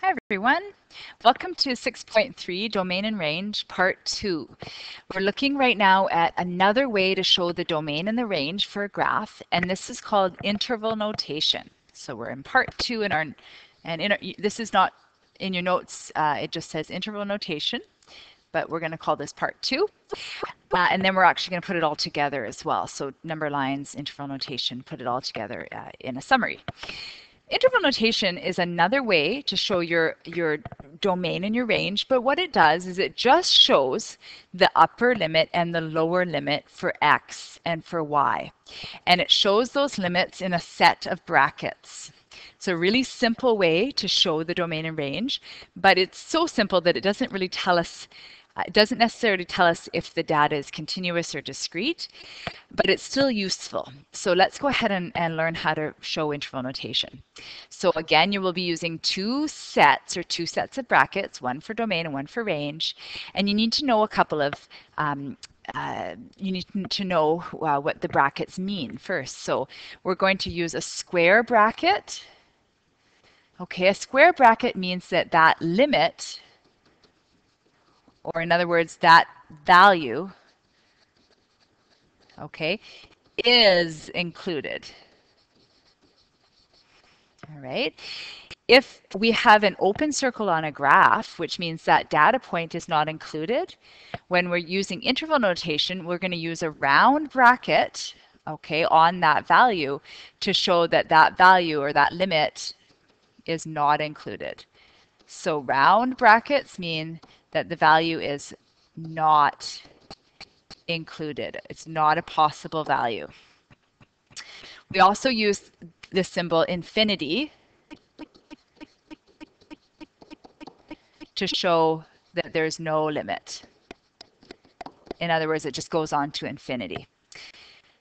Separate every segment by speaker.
Speaker 1: Hi everyone. Welcome to 6.3 Domain and Range Part 2. We're looking right now at another way to show the domain and the range for a graph, and this is called interval notation. So we're in Part 2 this is not in your notes, it just says interval notation, but we're going to call this Part 2. And then we're actually going to put it all together as well. So number lines, interval notation, put it all together in a summary. Interval notation is another way to show your domain and your range, but what it does is it just shows the upper limit and the lower limit for x and for y. And it shows those limits in a set of brackets. It's a really simple way to show the domain and range, but it's so simple that it doesn't really tell us it doesn't necessarily tell us if the data is continuous or discrete, but it's still useful. So let's go ahead and learn how to show interval notation. So again, you will be using two sets of brackets, one for domain and one for range. And you need to know a couple of you need to know what the brackets mean first. So we're going to use a square bracket. Okay, a square bracket means that that limit, or in other words, that value, okay, is included. All right. If we have an open circle on a graph, which means that data point is not included, when we're using interval notation, we're going to use a round bracket, okay, on that value to show that that value or that limit is not included. So round brackets mean that the value is not included. It's not a possible value. We also use the symbol infinity to show that there's no limit. In other words, it just goes on to infinity.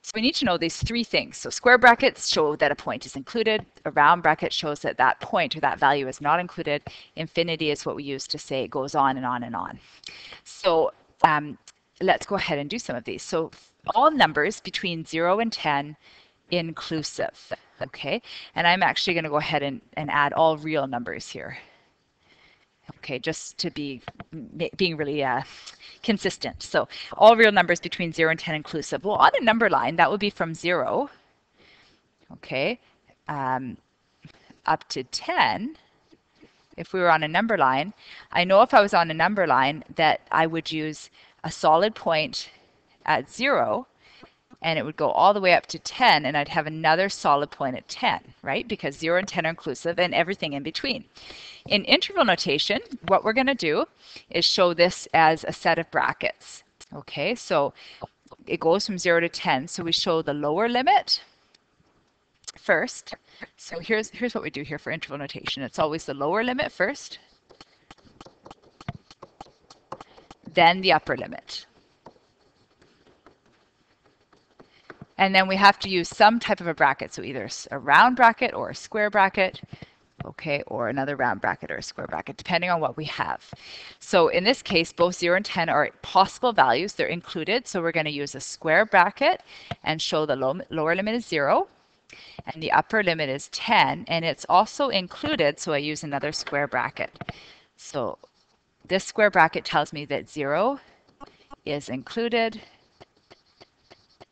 Speaker 1: So we need to know these three things. So square brackets show that a point is included. A round bracket shows that that point or that value is not included. Infinity is what we use to say it goes on and on and on. So let's go ahead and do some of these. So all numbers between 0 and 10 inclusive. Okay, and I'm actually going to go ahead and add all real numbers here. Okay, just to be being really consistent. So all real numbers between 0 and 10 inclusive. Well, on a number line, that would be from 0, okay, up to 10. If we were on a number line, I know if I was on a number line that I would use a solid point at 0, and it would go all the way up to 10, and I'd have another solid point at 10, right? Because 0 and 10 are inclusive and everything in between. In interval notation, what we're going to do is show this as a set of brackets. Okay, so it goes from 0 to 10. So we show the lower limit first. So here's what we do here for interval notation. It's always the lower limit first, then the upper limit. And then we have to use some type of a bracket. So either a round bracket or a square bracket, okay, or another round bracket or a square bracket, depending on what we have. So in this case, both 0 and 10 are possible values. They're included. So we're going to use a square bracket and show the lower limit is 0 and the upper limit is 10. And it's also included, so I use another square bracket. So this square bracket tells me that 0 is included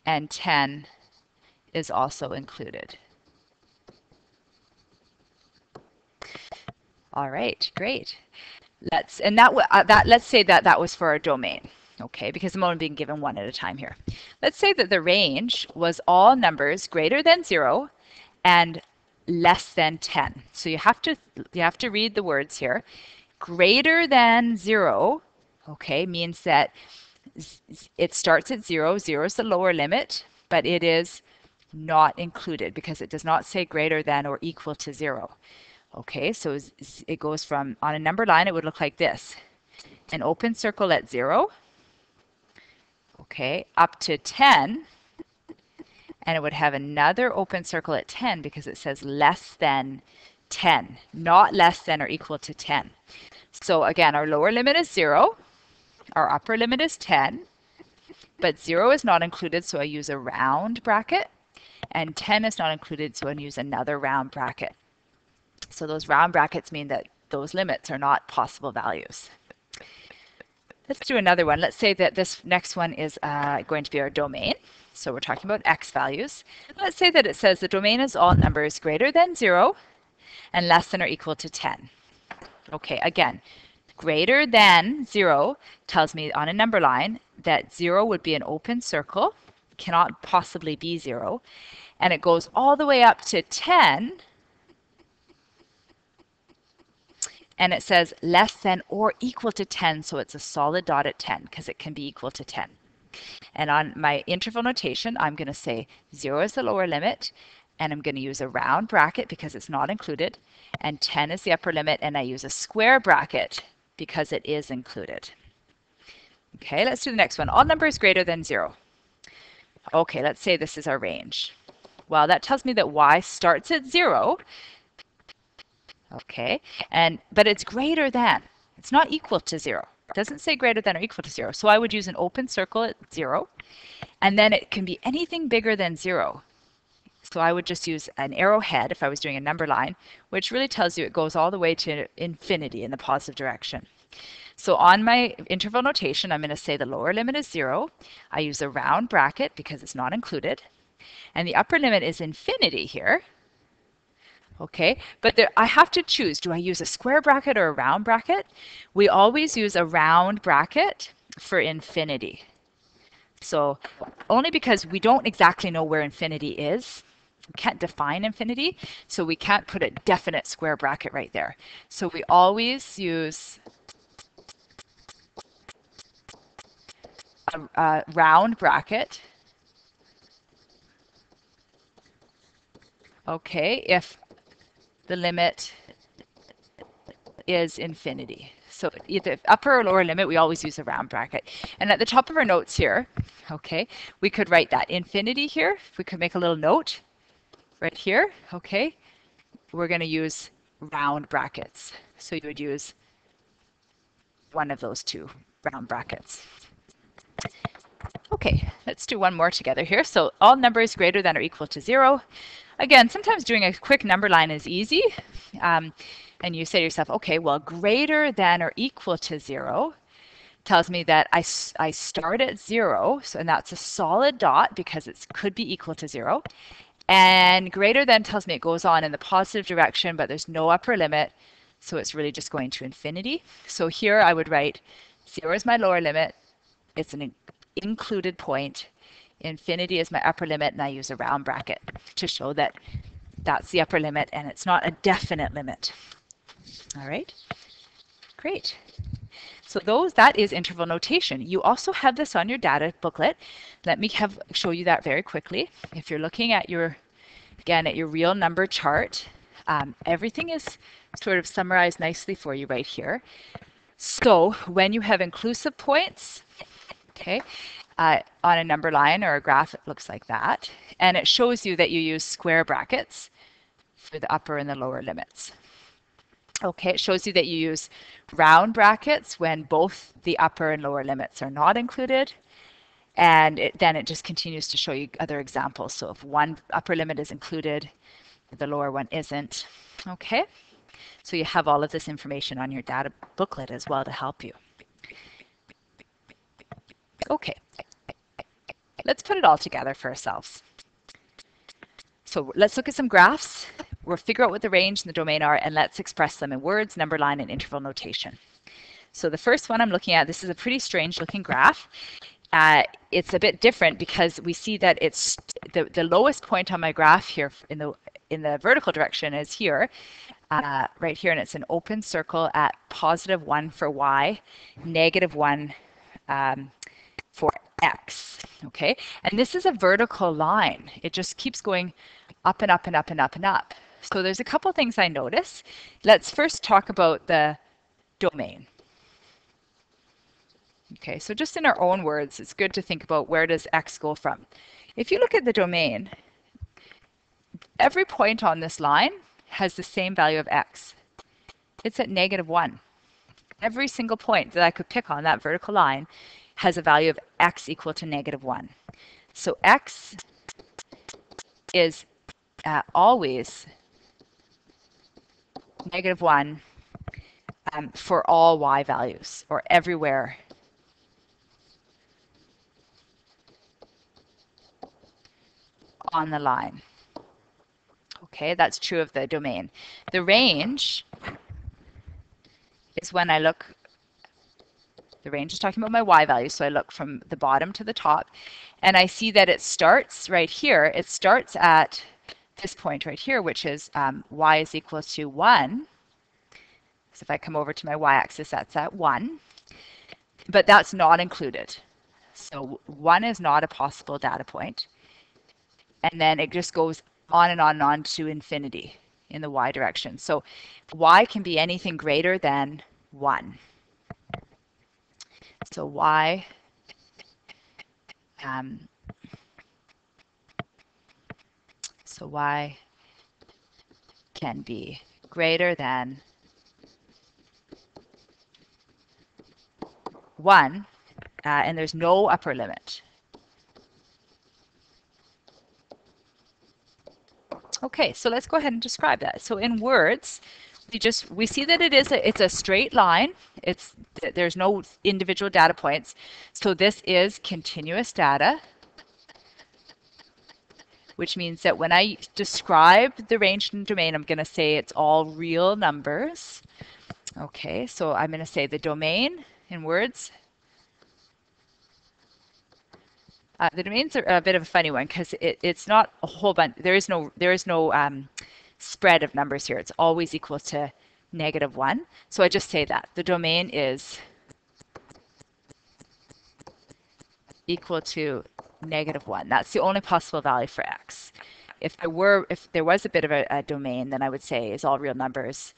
Speaker 1: and 10 is also included. All right, great. Let's say that was for our domain, okay, because I'm only being given one at a time here. Let's say that the range was all numbers greater than 0 and less than 10. So you have to read the words here. Greater than 0, okay, means that it starts at 0. 0 is the lower limit, but it is not included because it does not say greater than or equal to 0. Okay, so it goes from, on a number line, it would look like this. An open circle at 0, okay, up to 10, and it would have another open circle at 10 because it says less than 10, not less than or equal to 10. So again, our lower limit is 0. Our upper limit is 10, but 0 is not included, so I use a round bracket, and 10 is not included, so I use another round bracket. So those round brackets mean that those limits are not possible values. Let's do another one. Let's say that this next one is going to be our domain. So we're talking about x values. Let's say that it says the domain is all numbers greater than 0 and less than or equal to 10. Okay, again, greater than 0 tells me on a number line that 0 would be an open circle, cannot possibly be 0, and it goes all the way up to 10, and it says less than or equal to 10, so it's a solid dot at 10 because it can be equal to 10. And on my interval notation, I'm going to say 0 is the lower limit, and I'm going to use a round bracket because it's not included, and 10 is the upper limit, and I use a square bracket because it is included. Okay, let's do the next one. All numbers greater than 0. Okay, let's say this is our range. Well, that tells me that y starts at 0. Okay, but it's greater than. It's not equal to 0. It doesn't say greater than or equal to 0. So I would use an open circle at 0, and then it can be anything bigger than 0. So I would just use an arrowhead if I was doing a number line, which really tells you it goes all the way to infinity in the positive direction. So on my interval notation, I'm going to say the lower limit is 0. I use a round bracket because it's not included. And the upper limit is infinity here. Okay, but I have to choose. Do I use a square bracket or a round bracket? We always use a round bracket for infinity. So only because we don't exactly know where infinity is. We can't define infinity, so we can't put a definite square bracket right there. So we always use a round bracket. Okay, if the limit is infinity. So either upper or lower limit, we always use a round bracket. And at the top of our notes here, okay, we could write that infinity here. We could make a little note right here, okay. We're going to use round brackets. So you would use one of those two round brackets. Okay, let's do one more together here. So all numbers greater than or equal to 0. Again, sometimes doing a quick number line is easy. And you say to yourself, okay, well, greater than or equal to 0 tells me that I start at 0, and that's a solid dot because it could be equal to 0. And greater than tells me it goes on in the positive direction, but there's no upper limit, so it's really just going to infinity. So here I would write 0 is my lower limit. It's an included point. Infinity is my upper limit, and I use a round bracket to show that that's the upper limit and it's not a definite limit. All right, great. So that is interval notation. You also have this on your data booklet. Let me show you that very quickly. If you're looking at your real number chart, everything is sort of summarized nicely for you right here. So when you have inclusive points, okay, on a number line or a graph, it looks like that. And it shows you that you use square brackets for the upper and the lower limits. Okay, it shows you that you use round brackets when both the upper and lower limits are not included. And then it just continues to show you other examples. So if one upper limit is included, the lower one isn't. Okay, so you have all of this information on your data booklet as well to help you. Okay, let's put it all together for ourselves. So let's look at some graphs. We'll figure out what the range and the domain are, and let's express them in words, number line, and interval notation. So the first one I'm looking at, this is a pretty strange looking graph. It's a bit different because we see that it's the lowest point on my graph here in the vertical direction is here, right here, and it's an open circle at +1 for y, -1 for x. Okay, and this is a vertical line. It just keeps going up and up and up and up and up. So there's a couple things I notice. Let's first talk about the domain. Okay, so just in our own words, it's good to think about where does x go from. If you look at the domain, every point on this line has the same value of x. It's at -1. Every single point that I could pick on that vertical line has a value of x equal to -1. So x is always -1 for all y values, or everywhere on the line. Okay, that's true of the domain. The range is when I look, the range is talking about my y value, so I look from the bottom to the top, and I see that it starts right here. It starts at this point right here, which is y is equal to 1. So if I come over to my y-axis, that's at 1. But that's not included. So 1 is not a possible data point. And then it just goes on and on and on to infinity in the y direction. So y can be anything greater than 1. So y can be greater than 1, and there's no upper limit. Okay, so let's go ahead and describe that. So in words, we see that it's a straight line. There's no individual data points. So this is continuous data, which means that when I describe the range and domain, I'm going to say it's all real numbers. Okay, so I'm going to say the domain in words. The domains are a bit of a funny one because it's not a whole bunch. There is no spread of numbers here. It's always equal to -1. So I just say that the domain is equal to -1. That's the only possible value for x. If there was a bit of a domain, then I would say is all real numbers,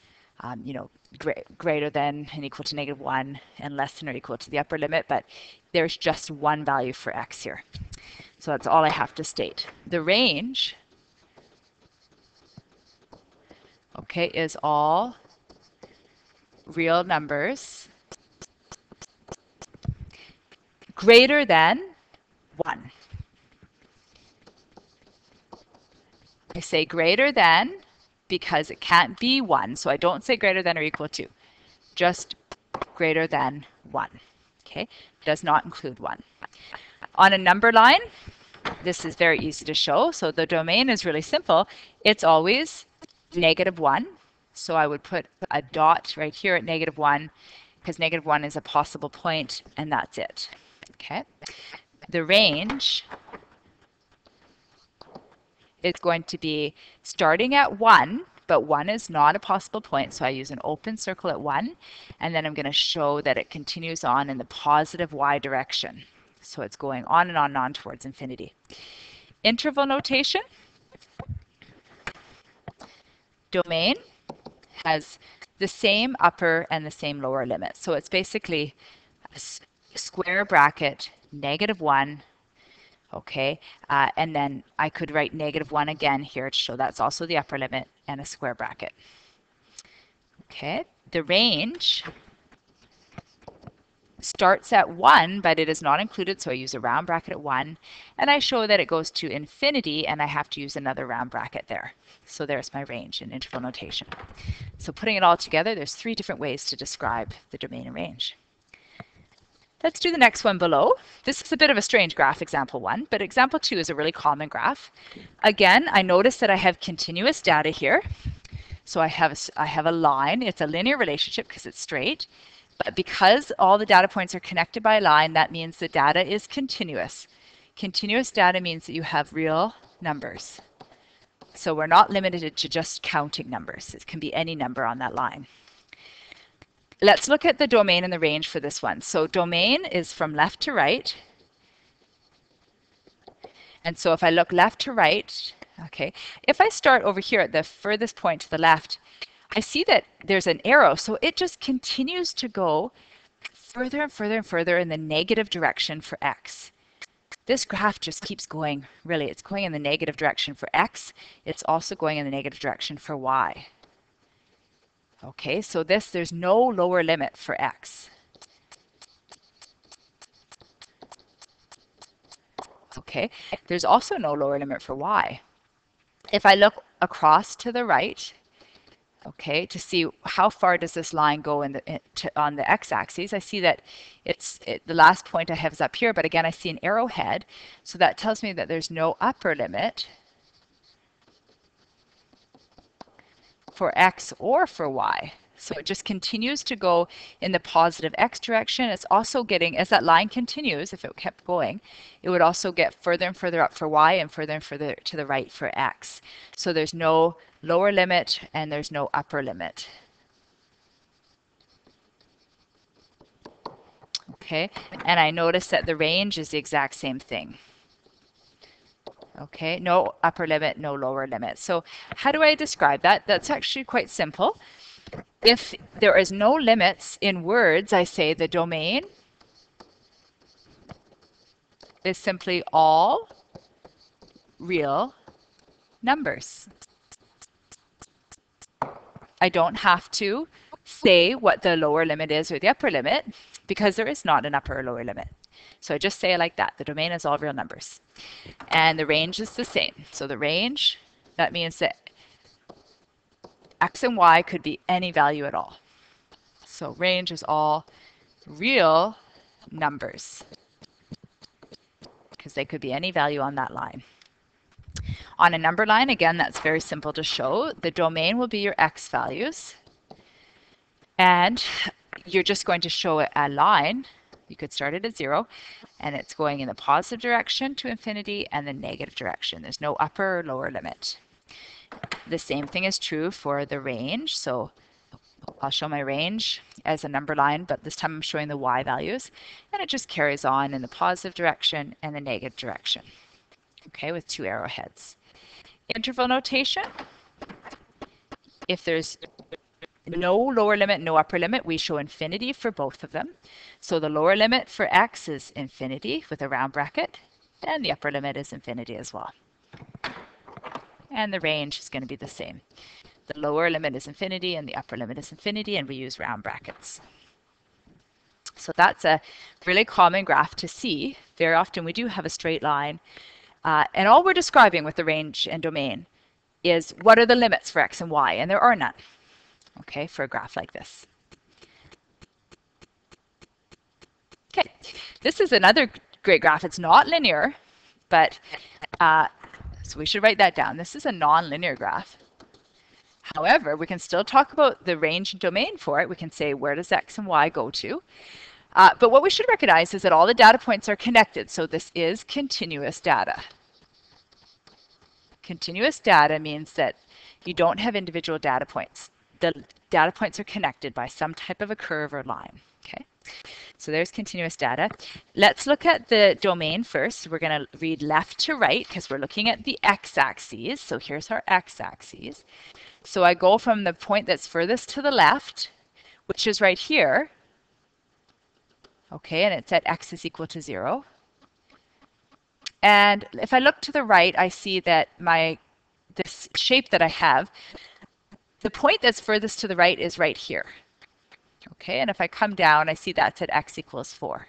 Speaker 1: greater than and equal to -1 and less than or equal to the upper limit, but there's just one value for x here. So that's all I have to state. The range, okay, is all real numbers greater than 1. I say greater than because it can't be 1, so I don't say greater than or equal to, just greater than 1. Okay, does not include 1. On a number line, this is very easy to show. So the domain is really simple. It's always -1. So I would put a dot right here at -1 because -1 is a possible point, and that's it. Okay. The range is going to be starting at 1, but 1 is not a possible point, so I use an open circle at 1, and then I'm going to show that it continues on in the positive y direction. So it's going on and on towards infinity. Interval notation. Domain has the same upper and the same lower limit. So it's basically a square bracket, -1, okay, and then I could write -1 again here to show that's also the upper limit, and a square bracket. Okay, the range starts at 1, but it is not included, so I use a round bracket at 1, and I show that it goes to infinity, and I have to use another round bracket there. So there's my range in interval notation. So putting it all together, there's 3 different ways to describe the domain and range. Let's do the next one below. This is a bit of a strange graph, example 1, but example 2 is a really common graph. Again, I notice that I have continuous data here. So I have a line. It's a linear relationship because it's straight. But because all the data points are connected by a line, that means the data is continuous. Continuous data means that you have real numbers. So we're not limited to just counting numbers. It can be any number on that line. Let's look at the domain and the range for this one. So domain is from left to right. And so if I look left to right, okay, if I start over here at the furthest point to the left, I see that there's an arrow, so it just continues to go further and further and further in the negative direction for x. This graph just keeps going, really, it's going in the negative direction for x. It's also going in the negative direction for y. Okay, so there's no lower limit for x. Okay, there's also no lower limit for y. If I look across to the right, Okay, to see how far does this line go on the x-axis. I see that the last point I have is up here, but again I see an arrowhead, so that tells me that there's no upper limit for x or for y. So it just continues to go in the positive x direction. It's also getting, as that line continues, if it kept going, it would also get further and further up for y and further to the right for x. So there's no lower limit and there's no upper limit. Okay, and I notice that the range is the exact same thing. Okay, no upper limit, no lower limit. So how do I describe that? That's actually quite simple. If there is no limits in words, I say the domain is simply all real numbers. I don't have to say what the lower limit is or the upper limit because there is not an upper or lower limit. So I just say it like that. The domain is all real numbers. And the range is the same. So the range, that means that x and y could be any value at all. So range is all real numbers because they could be any value on that line. On a number line, again, that's very simple to show. The domain will be your x values. And you're just going to show a line. You could start it at 0, and it's going in the positive direction to infinity and the negative direction. There's no upper or lower limit. The same thing is true for the range. So I'll show my range as a number line, but this time I'm showing the y values, and it just carries on in the positive direction and the negative direction, okay, with 2 arrowheads. Interval notation, if there's no lower limit, no upper limit, we show infinity for both of them. So the lower limit for x is infinity with a round bracket, and the upper limit is infinity as well. And the range is going to be the same. The lower limit is infinity and the upper limit is infinity, and we use round brackets. So that's a really common graph to see. Very often we do have a straight line. And all we're describing with the range and domain is what are the limits for x and y, and there are none, okay, for a graph like this. Okay, this is another great graph. It's not linear, but so we should write that down. This is a non-linear graph. However, we can still talk about the range and domain for it. We can say, where does x and y go to? But what we should recognize is that all the data points are connected. So this is continuous data. Continuous data means that you don't have individual data points. The data points are connected by some type of a curve or line. Okay, so there's continuous data. Let's look at the domain first. We're going to read left to right because we're looking at the x-axis. So here's our x-axis. So I go from the point that's furthest to the left, which is right here. Okay, and it's at x is equal to 0. And if I look to the right, I see that this shape that I have, the point that's furthest to the right is right here. Okay, and if I come down, I see that's at x equals 4.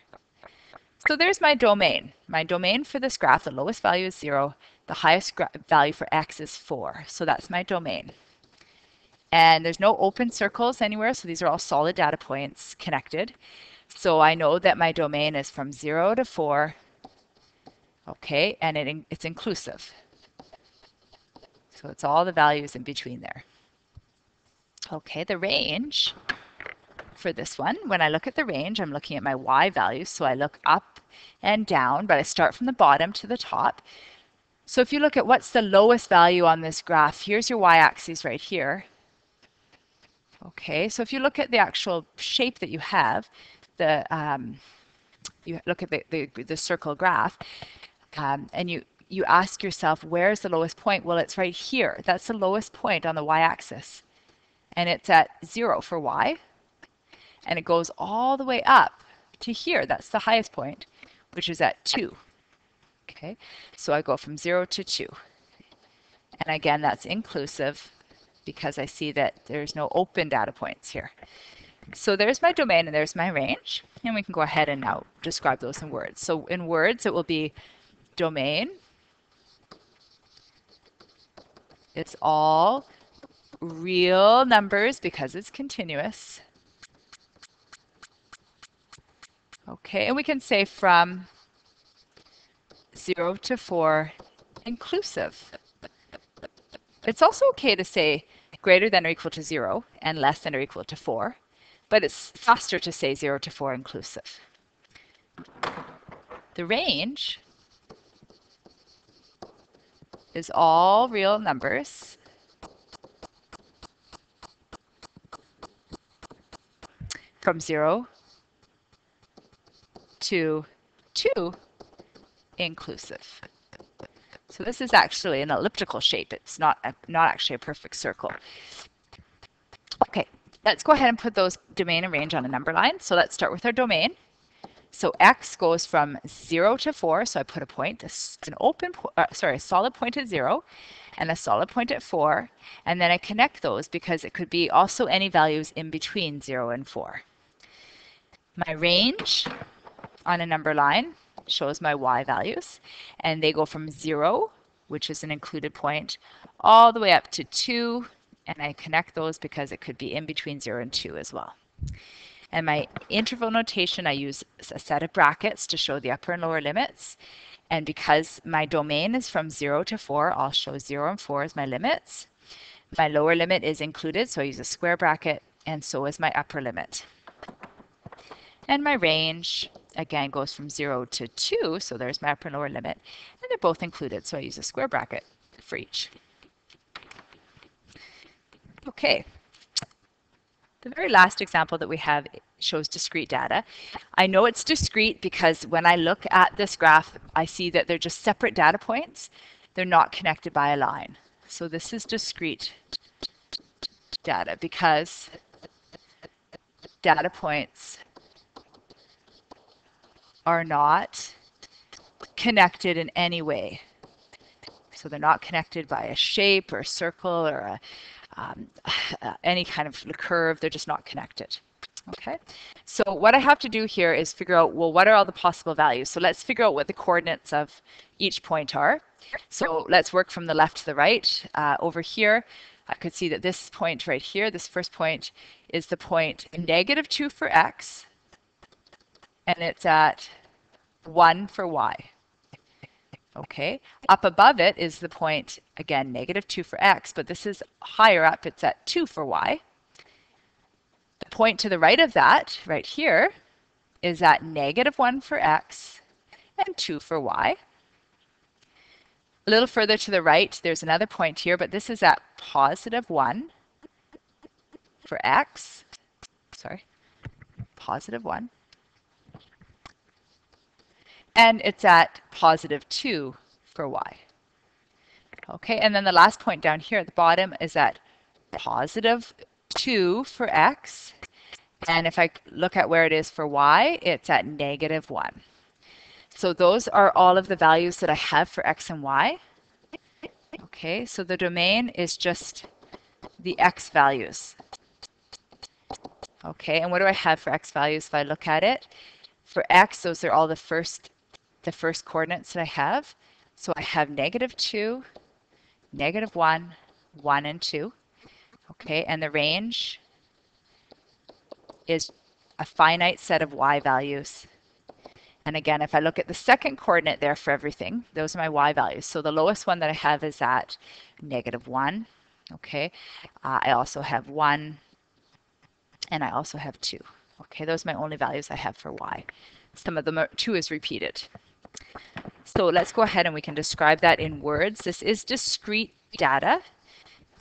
Speaker 1: So there's my domain. My domain for this graph, the lowest value is 0. The highest value for x is 4. So that's my domain. And there's no open circles anywhere, so these are all solid data points connected. So I know that my domain is from 0 to 4, okay, and it's inclusive. So it's all the values in between there. Okay, the range for this one, when I look at the range, I'm looking at my y values, so I look up and down, but I start from the bottom to the top. So if you look at what's the lowest value on this graph, here's your y-axis right here. Okay, so if you look at the actual shape that you have, you look at the circle graph, and you ask yourself, where's the lowest point? Well, it's right here. That's the lowest point on the y-axis. And it's at 0 for y. And it goes all the way up to here. That's the highest point, which is at 2. Okay, so I go from 0 to 2. And again, that's inclusive because I see that there's no open data points here. So there's my domain and there's my range. And we can go ahead and now describe those in words. So in words, it will be domain. It's all real numbers because it's continuous. Okay, and we can say from 0 to 4 inclusive. It's also okay to say greater than or equal to 0 and less than or equal to 4, but it's faster to say 0 to 4 inclusive. The range is all real numbers from 0 to 2 inclusive. So this is actually an elliptical shape. It's not actually a perfect circle. Okay, let's go ahead and put those domain and range on a number line. So let's start with our domain. So x goes from 0 to 4. So I put a point, a solid point at 0 and a solid point at 4. And then I connect those because it could be also any values in between 0 and 4. My range on a number line shows my y values, and they go from 0, which is an included point, all the way up to 2, and I connect those because it could be in between 0 and 2 as well. And my interval notation, I use a set of brackets to show the upper and lower limits, and because my domain is from 0 to 4, I'll show 0 and 4 as my limits. My lower limit is included, so I use a square bracket, and so is my upper limit. And my range, again, goes from 0 to 2, so there's my upper and lower limit, and they're both included, so I use a square bracket for each. Okay, the very last example that we have shows discrete data. I know it's discrete because when I look at this graph, I see that they're just separate data points. They're not connected by a line. So this is discrete data because data points are not connected in any way. So they're not connected by a shape or a circle or any kind of curve. They're just not connected. Okay, so what I have to do here is figure out, well, what are all the possible values? So let's figure out what the coordinates of each point are. So let's work from the left to the right. Over here, I could see that this point right here, this first point, is the point -2 for x, and it's at 1 for y. Okay, up above it is the point, again, -2 for x, but this is higher up, it's at 2 for y. The point to the right of that, right here, is at -1 for x and 2 for y. A little further to the right, there's another point here, but this is at +1 for x. Sorry, +1. And it's at +2 for y. Okay, and then the last point down here at the bottom is at +2 for x. And if I look at where it is for y, it's at -1. So those are all of the values that I have for x and y. Okay, so the domain is just the x values. Okay, and what do I have for x values if I look at it? For x, those are all the first coordinates that I have. So I have -2, -1, 1, and 2. Okay, and the range is a finite set of y values. And again, if I look at the second coordinate there for everything, those are my y values. So the lowest one that I have is at -1. Okay, I also have 1, and I also have 2. Okay, those are my only values I have for y. Some of them are 2 is repeated. So let's go ahead and we can describe that in words. This is discrete data.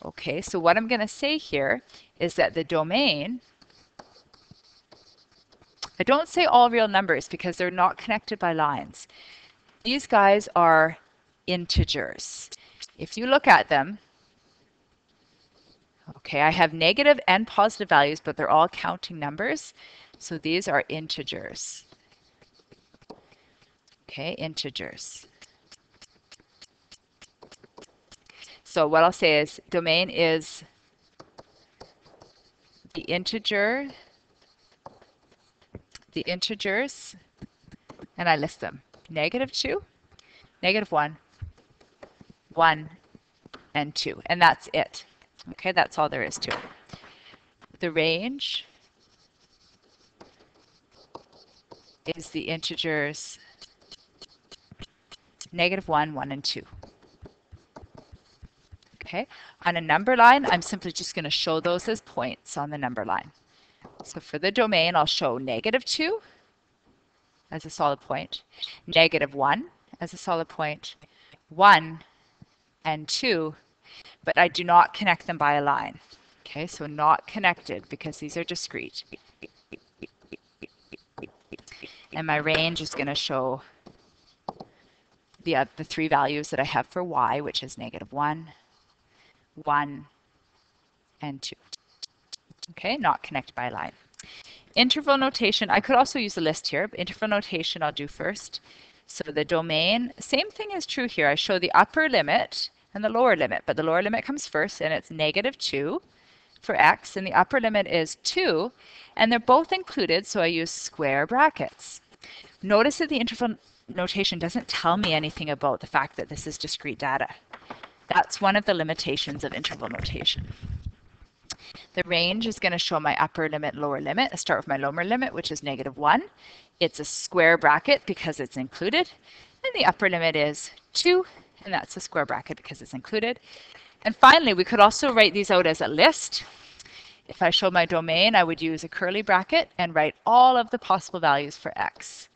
Speaker 1: Okay, so what I'm going to say here is that the domain, I don't say all real numbers because they're not connected by lines. These guys are integers. If you look at them, okay, I have negative and positive values, but they're all counting numbers. So these are integers. Okay, integers. So what I'll say is domain is the integers, and I list them. -2, -1, 1, and 2. And that's it. Okay, that's all there is to it. The range is the integers -1, 1, and 2. Okay, on a number line, I'm simply just going to show those as points on the number line. So for the domain, I'll show -2 as a solid point, -1 as a solid point, 1 and 2, but I do not connect them by a line. Okay, so not connected because these are discrete. And my range is going to show the 3 values that I have for y, which is -1, 1, and 2. Okay, not connected by a line. Interval notation, I could also use a list here, but interval notation I'll do first. So the domain, same thing is true here. I show the upper limit and the lower limit, but the lower limit comes first, and it's -2 for x, and the upper limit is 2, and they're both included, so I use square brackets. Notice that the interval notation doesn't tell me anything about the fact that this is discrete data. That's one of the limitations of interval notation. The range is going to show my upper limit, lower limit. I start with my lower limit, which is -1. It's a square bracket because it's included. And the upper limit is 2, and that's a square bracket because it's included. And finally, we could also write these out as a list. If I show my domain, I would use a curly bracket and write all of the possible values for x.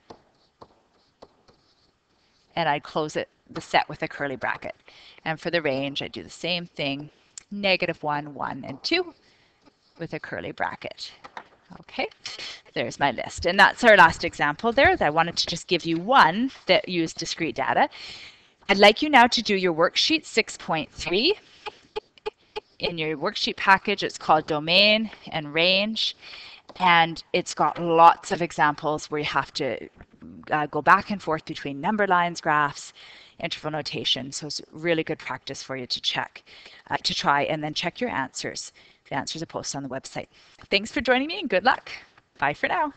Speaker 1: And I'd close the set with a curly bracket. And for the range, I do the same thing, -1, 1, and 2 with a curly bracket. Okay, there's my list. And that's our last example there. I wanted to just give you one that used discrete data. I'd like you now to do your worksheet 6.3. In your worksheet package, it's called Domain and Range. And it's got lots of examples where you have to go back and forth between number lines, graphs, interval notation. So it's really good practice for you to check, to try, and then check your answers. The answers are posted on the website. Thanks for joining me and good luck. Bye for now.